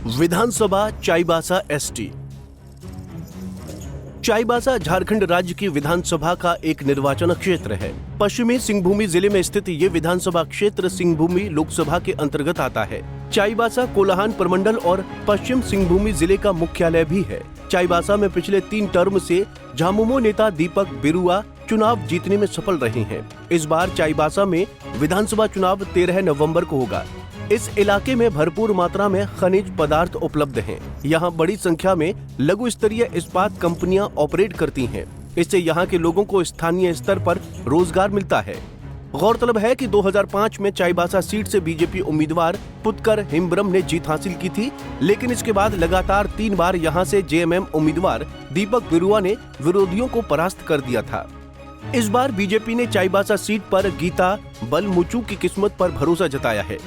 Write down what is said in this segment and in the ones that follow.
विधानसभा Chaibasa ST. Chaibasa Jharkhand राज्य की विधानसभा का एक निर्वाचन क्षेत्र है। पश्चिमी सिंहभूमि जिले में स्थित ये विधानसभा क्षेत्र सिंहभूमि लोकसभा के अंतर्गत आता है। चाईबासा कोल्हान प्रमंडल और पश्चिम सिंहभूमि जिले का मुख्यालय भी है। चाईबासा में पिछले 3 टर्म से झामुमो नेता दीपक बिरुआ चुनाव जीतने में सफल रहे हैं। इस बार चाईबासा में विधानसभा चुनाव 13 नवंबर को होगा। इस इलाके में भरपूर मात्रा में खनिज पदार्थ उपलब्ध हैं। यहाँ बड़ी संख्या में लघु स्तरीय इस्पात कंपनियां ऑपरेट करती हैं। इससे यहाँ के लोगों को स्थानीय स्तर पर रोजगार मिलता है। गौरतलब है कि 2005 में चाईबासा सीट से बीजेपी उम्मीदवार पुत्कर हिम्ब्रम ने जीत हासिल की थी, लेकिन इसके बाद लगातार 3 बार यहाँ से जेएमएम उम्मीदवार दीपक बिरुआ ने विरोधियों को परास्त कर दिया था। इस बार बीजेपी ने चाईबासा सीट पर गीता बलमुचू की किस्मत पर भरोसा जताया है।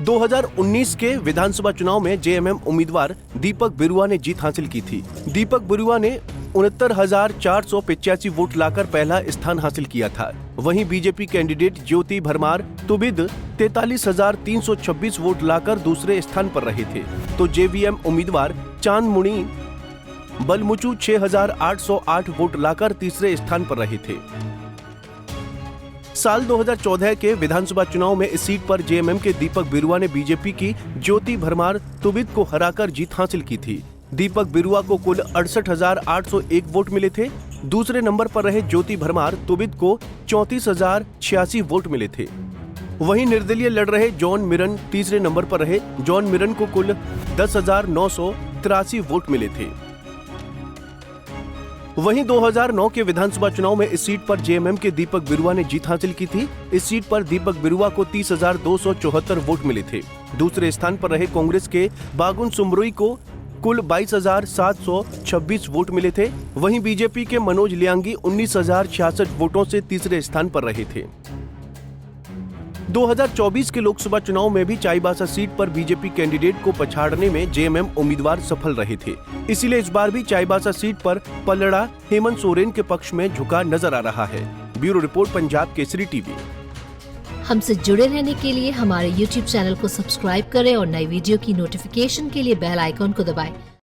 2019 के विधानसभा चुनाव में जेएमएम उम्मीदवार दीपक बिरुआ ने जीत हासिल की थी। दीपक बिरुआ ने 69,485 वोट लाकर पहला स्थान हासिल किया था। वहीं बीजेपी कैंडिडेट ज्योति भरमार तुबिद 43,326 वोट लाकर दूसरे स्थान पर रहे थे, तो जेवीएम उम्मीदवार चांदमुनी बलमुचू 6,808 वोट लाकर तीसरे स्थान पर रहे थे। साल 2014 के विधानसभा चुनाव में इस सीट पर जेएमएम के दीपक बिरुआ ने बीजेपी की ज्योति भरमार तुबिद को हराकर जीत हासिल की थी। दीपक बिरुआ को कुल 68,801 वोट मिले थे। दूसरे नंबर पर रहे ज्योति भरमार तुबिद को 34,086 वोट मिले थे। वहीं निर्दलीय लड़ रहे जॉन मिरन तीसरे नंबर पर रहे। जॉन मिरन को कुल 10,983 वोट मिले थे। वहीं 2009 के विधानसभा चुनाव में इस सीट पर जेएमएम के दीपक बिरुआ ने जीत हासिल की थी। इस सीट पर दीपक बिरुआ को 30,274 वोट मिले थे। दूसरे स्थान पर रहे कांग्रेस के बागुन सुमरोई को कुल 22,726 वोट मिले थे। वहीं बीजेपी के मनोज लियांगी 19,066 वोटों से तीसरे स्थान पर रहे थे। 2024 के लोकसभा चुनाव में भी चाईबासा सीट पर बीजेपी कैंडिडेट को पछाड़ने में जेएमएम उम्मीदवार सफल रहे थे। इसीलिए इस बार भी चाईबासा सीट पर पलड़ा हेमंत सोरेन के पक्ष में झुका नजर आ रहा है। Bureau report, Punjab Kesari TV. हमसे जुड़े रहने के लिए हमारे YouTube चैनल को सब्सक्राइब करें और नई वीडियो की नोटिफिकेशन के लिए बेल आइकॉन को दबाएं।